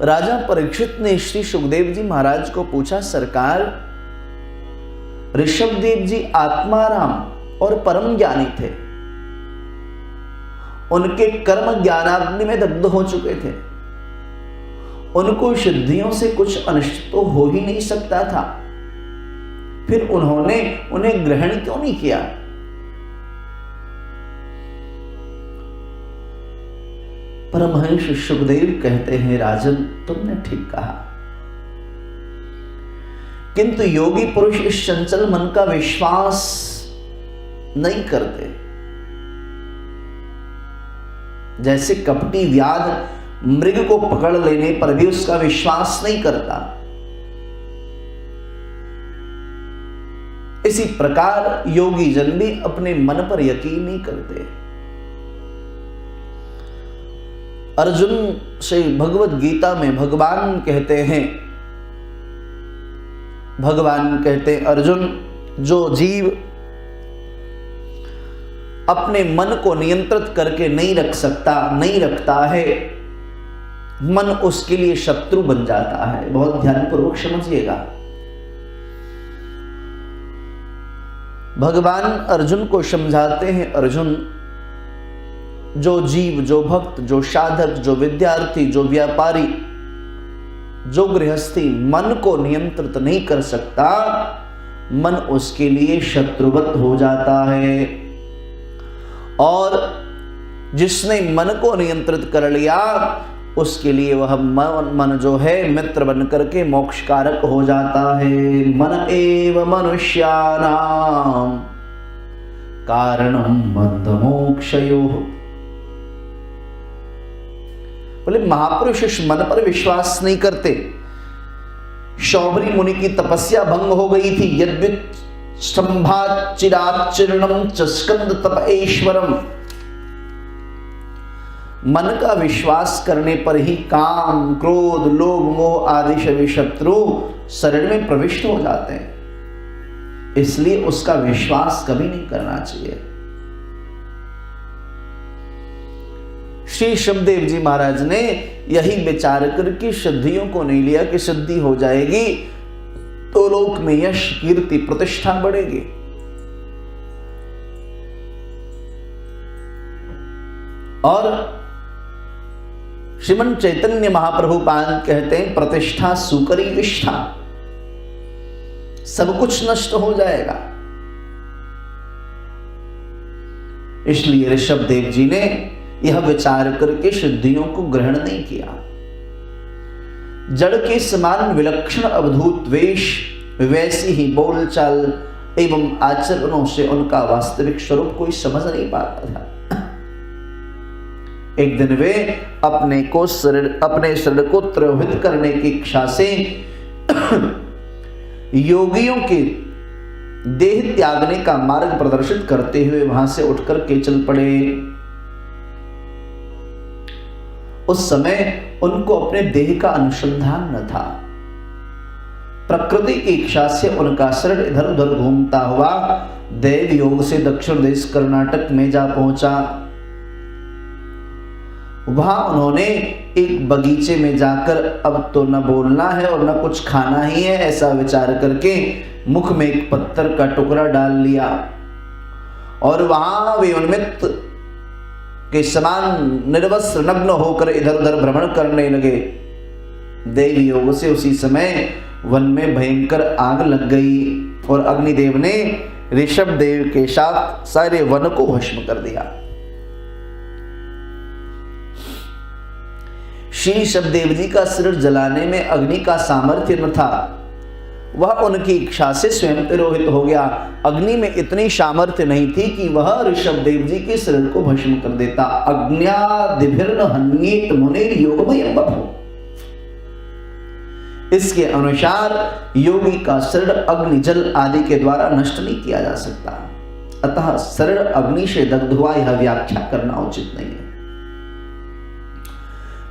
राजा परीक्षित ने श्री सुखदेव जी महाराज को पूछा, सरकार, ऋषभदेव जी आत्माराम और परम ज्ञानी थे, उनके कर्म ज्ञानाग्नि में दग्ध हो चुके थे, उनको सिद्धियों से कुछ अनिष्ट तो हो ही नहीं सकता था, फिर उन्होंने उन्हें ग्रहण क्यों नहीं किया? परमहंस सुखदेव कहते हैं, राजन तुमने ठीक कहा, किंतु योगी पुरुष इस चंचल मन का विश्वास नहीं करते। जैसे कपटी व्याध मृग को पकड़ लेने पर भी उसका विश्वास नहीं करता, इसी प्रकार योगी जन भी अपने मन पर यकीन नहीं करते। अर्जुन से भगवत गीता में भगवान कहते हैं, अर्जुन, जो जीव अपने मन को नियंत्रित करके नहीं रखता है, मन उसके लिए शत्रु बन जाता है। बहुत ध्यानपूर्वक समझिएगा। भगवान अर्जुन को समझाते हैं, अर्जुन, जो जीव, जो भक्त, जो साधक, जो विद्यार्थी, जो व्यापारी, जो गृहस्थी मन को नियंत्रित नहीं कर सकता, मन उसके लिए शत्रुवत हो जाता है। और जिसने मन को नियंत्रित कर लिया, उसके लिए वह मन जो है मित्र बन करके मोक्षकारक हो जाता है। मन एव मनुष्यानां कारणं बन्धमोक्षयोः। बोले महापुरुष इस मन पर विश्वास नहीं करते। शौबरी मुनि की तपस्या भंग हो गई थी। यद्वित स्तंभाच्चिराच्चिरणं च स्कंद तपऐश्वरम। मन का विश्वास करने पर ही काम, क्रोध, लोभ, मोह आदि सभी शत्रु शरीर में प्रविष्ट हो जाते हैं। इसलिए उसका विश्वास कभी नहीं करना चाहिए। श्री ऋषभदेव जी महाराज ने यही विचार करके सिद्धियों को नहीं लिया कि सिद्धि हो जाएगी तो लोक में यश, कीर्ति, प्रतिष्ठा बढ़ेगी। और श्रीमन चैतन्य महाप्रभु पाद कहते हैं, प्रतिष्ठा सुकरी विष्ठा, सब कुछ नष्ट हो जाएगा। इसलिए ऋषभदेव जी ने यह विचार करके सिद्धियों को ग्रहण नहीं किया। जड़ के समान विलक्षण अवधूत वेश, वैसी ही बोलचाल एवं आचरणों से उनका वास्तविक स्वरूप कोई समझ नहीं पाता था। एक दिन वे अपने शरीर को त्रयोहित करने की इच्छा से योगियों के देह त्यागने का मार्ग प्रदर्शित करते हुए वहां से उठकर के चल पड़े। उस समय उनको अपने देह का अनुसंधान न था। प्रकृति की इच्छा से उनका शरीर इधर उधर घूमता हुआ देव योग से दक्षिण देश कर्नाटक में जा पहुंचा। वहां उन्होंने एक बगीचे में जाकर अब तो न बोलना है और न कुछ खाना ही है, ऐसा विचार करके मुख में एक पत्थर का टुकड़ा डाल लिया और वहां वे उन्मित्त के समान निर्वस्त्र नग्न होकर इधर उधर भ्रमण करने लगे। देव योग से उसी समय वन में भयंकर आग लग गई और अग्निदेव ने ऋषभदेव के साथ सारे वन को भस्म कर दिया। श्री ऋषभदेव जी का शरीर जलाने में अग्नि का सामर्थ्य न था। वह उनकी इच्छा से स्वयं तिरोहित हो गया। अग्नि में इतनी सामर्थ्य नहीं थी कि वह ऋषभदेव जी के शरीर को भस्म कर देता। अग्न्यादिभिर्न हन्येत मुनिर् योगमयं बभूव। इसके अनुसार योगी का शरीर अग्नि, जल आदि के द्वारा नष्ट नहीं किया जा सकता। अतः शरीर अग्नि से दग्ध हुआ, यह व्याख्या करना उचित नहीं है।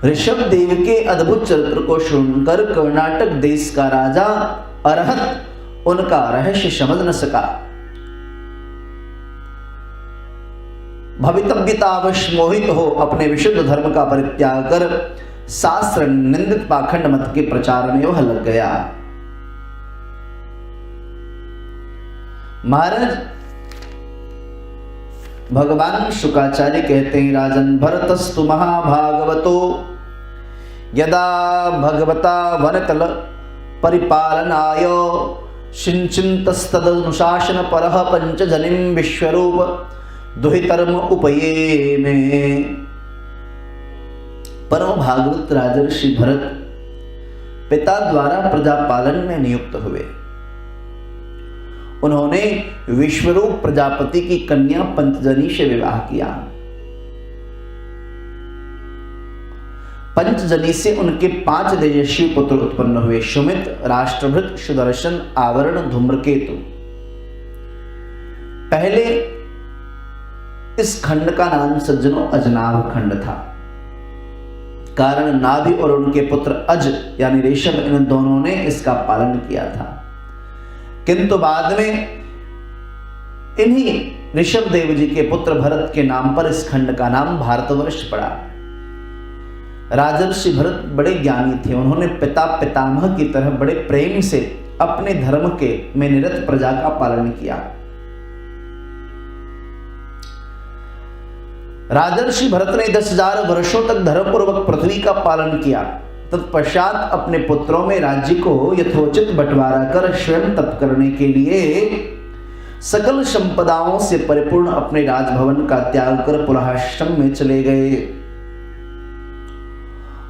ऋषभदेव के अद्भुत चरित्र को सुनकर कर्नाटक देश का राजा अरहत उनका रहस्य समझ न सका। भवितव्यतावश मोहित हो अपने विशुद्ध धर्म का परित्याग कर शास्त्र निंदित पाखंड मत के प्रचार में वह लग गया। महाराज भगवान शुकाचार्य कहते हैं, राजन भरतस्तु महाभागवतो यदा भगवता वनतल परिपालनाय शिंचिन्तस्तदनुशासन परः पंचजनिं विश्वरूप दुहितर्म उपये में। परम भागवत राजर्षि भरत पिता द्वारा प्रजापालन में नियुक्त हुए। उन्होंने विश्वरूप प्रजापति की कन्या पंचजनी से विवाह किया। पंचजनी से उनके 5 तेजस्वी पुत्र उत्पन्न हुए, सुमित, राष्ट्रभृत, सुदर्शन, आवरण, धूम्रकेतु। पहले इस खंड का नाम सज्जनों अजनाभ खंड था, कारण नाभि और उनके पुत्र अज यानी ऋषभ, इन दोनों ने इसका पालन किया था। किंतु बाद में इन्हीं ऋषभ देव जी के पुत्र भरत के नाम पर इस खंड का नाम भारतवर्ष पड़ा। राजर्षि भरत बड़े ज्ञानी थे। उन्होंने पिता पितामह की तरह बड़े प्रेम से अपने धर्म के में निरत प्रजा का पालन किया। राजर्षि भरत ने 10,000 वर्षों तक धर्मपूर्वक पृथ्वी का पालन किया। तत्पश्चात अपने पुत्रों में राज्य को यथोचित बंटवारा कर स्वयं तप करने के लिए सकल संपदाओं से परिपूर्ण अपने राजभवन का त्याग कर पुराश्रम में चले गए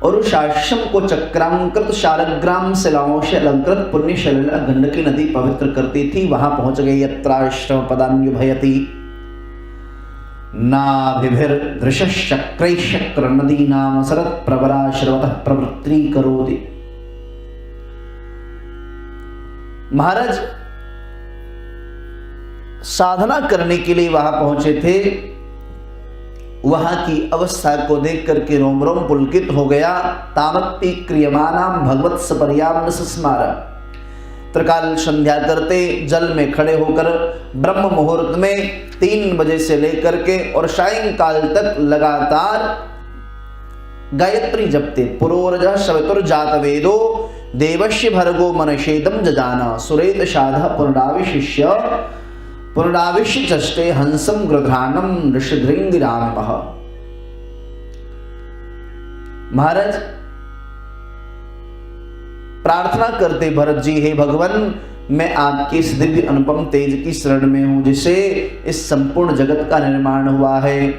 और उस आश्रम को चक्रांकृत शालग्राम शिलाओं से अलंकृत पुण्य सलिला गंडकी नदी पवित्र करती थी, वहां पहुंच गए। यत्राश्रम पदान्युभयति नाभिर्दृशश्चक्रैश्चक्र नदीनां सरत् प्रवरा श्रवतः प्रवृत्ति करोति। महाराज साधना करने के लिए वहां पहुंचे थे। वहां की अवस्था को देख करके रोम रोम पुलकित हो गया। तावत्ति क्रियमाणां भगवत सपर्यां न सस्मार। त्रिकाल संध्या करते जल में खड़े होकर ब्रह्म मुहूर्त में 3 बजे से लेकर के और सायंकाल तक लगातार गायत्री जपते। पुरोरज सवितुर्जात वेदो देवस्य भर्गो मनशेदम जजाना सुरेत शाध पुनराविश्य चष्टे हंसम गृध्रानम ऋषिधृंगिरामः। महाराज प्रार्थना करते भरत जी, हे भगवान, मैं आपके इस दिव्य अनुपम तेज की शरण में हूं जिसे इस संपूर्ण जगत का निर्माण हुआ है,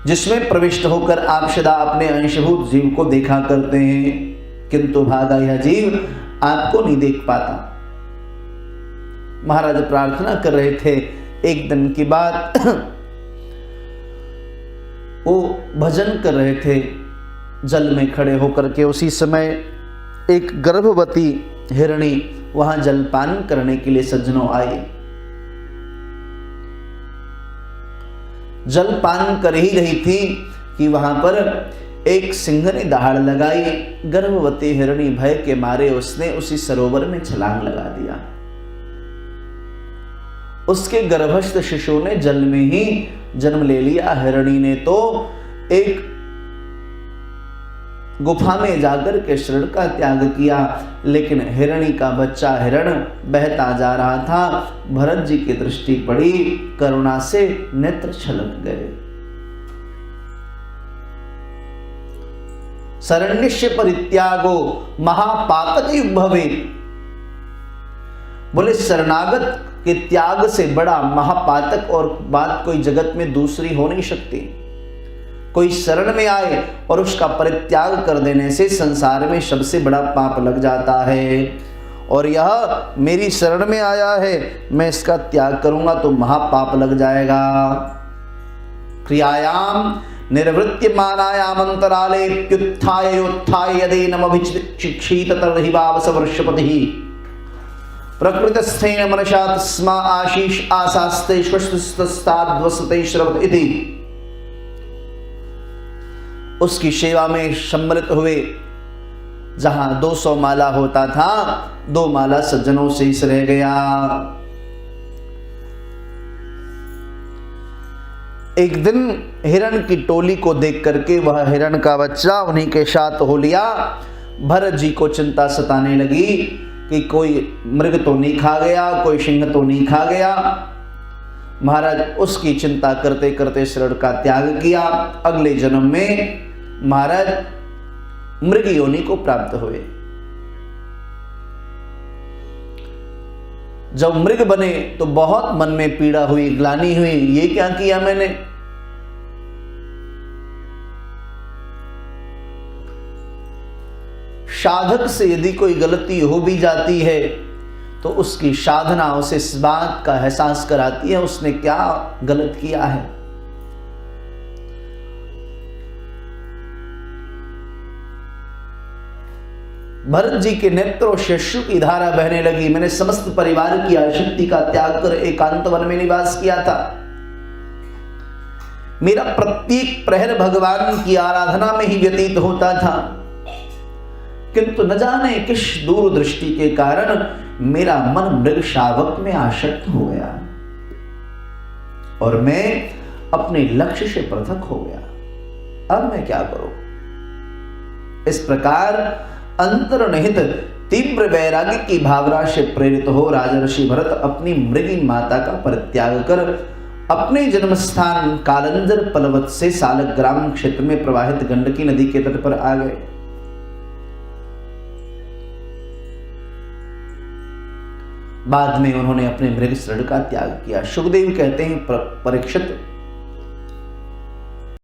जिसमें प्रविष्ट होकर आप सदा अपने अंशभूत जीव को देखा करते हैं, किंतु भागा यह जीव आपको नहीं देख पाता। महाराज प्रार्थना कर रहे थे। एक दिन की बात, वो भजन कर रहे थे जल में खड़े होकर के। उसी समय एक गर्भवती हिरणी वहां जलपान करने के लिए सज्जनों आई। जलपान कर ही रही थी कि वहां पर एक सिंह ने दहाड़ लगाई। गर्भवती हिरणी भय के मारे उसने उसी सरोवर में छलांग लगा दिया। उसके गर्भस्थ शिशु ने जल में ही जन्म ले लिया। हिरणी ने तो एक गुफा में जाकर के शरण का त्याग किया, लेकिन हिरणी का बच्चा हिरण बहता जा रहा था। भरत जी की दृष्टि पड़ी, करुणा से नेत्र छलक गए। शरण्यस्य परित्यागो महापातक भवेत्। बोले शरणागत के त्याग से बड़ा महापातक और बात कोई जगत में दूसरी हो नहीं सकती। कोई शरण में आए और उसका परित्याग कर देने से संसार में सबसे बड़ा पाप लग जाता है। और यह मेरी शरण में आया है, मैं इसका त्याग करूंगा तो महापाप लग जाएगा। क्रियायाम निर्वृत्य मानायामंतराले प्युत्थाय योत्थाय यदेनमभिचिक्षीत तर्हि वावस वर्षपतिः प्रकृतस्थेन मनसा तस्मा आशीष आसास्ते श्वस्तस्ताद्वसते श्रवत इति। उसकी सेवा में सम्मिलित हुए। जहां 200 माला होता था, 2 माला सज्जनों से इस रह गया। एक दिन हिरण की टोली को देख करके वह हिरण का बच्चा उन्हीं के साथ हो लिया। भरत जी को चिंता सताने लगी कि कोई मृग तो नहीं खा गया, कोई सिंह तो नहीं खा गया। महाराज उसकी चिंता करते करते शरीर का त्याग किया। अगले जन्म में महाराज मृग योनि को प्राप्त हुए। जब मृग बने तो बहुत मन में पीड़ा हुई, ग्लानि हुई, ये क्या किया मैंने। साधक से यदि कोई गलती हो भी जाती है तो उसकी साधना उसे इस बात का एहसास कराती है उसने क्या गलत किया है। भरत जी के नेत्रों से अश्रु की धारा बहने लगी। मैंने समस्त परिवार की आसक्ति का त्याग कर एकांत वन में निवास किया था। मेरा प्रत्येक प्रहर भगवान की आराधना में ही व्यतीत होता था, किंतु न जाने किस दूरदृष्टि के कारण मेरा मन मृग शावक में आसक्त हो गया और मैं अपने लक्ष्य से पृथक हो गया। अब मैं क्या करूं। इस प्रकार अंतर्निहित तीव्र वैराग्य की भावना से प्रेरित हो राजर्षि भरत अपनी मृगी माता का परित्याग कर अपने जन्म स्थान कालंजर पलवत से सालग्राम क्षेत्र में प्रवाहित गंडकी नदी के तट पर आ गए। बाद में उन्होंने अपने मृग शरीर का त्याग किया। सुखदेव कहते हैं, परीक्षित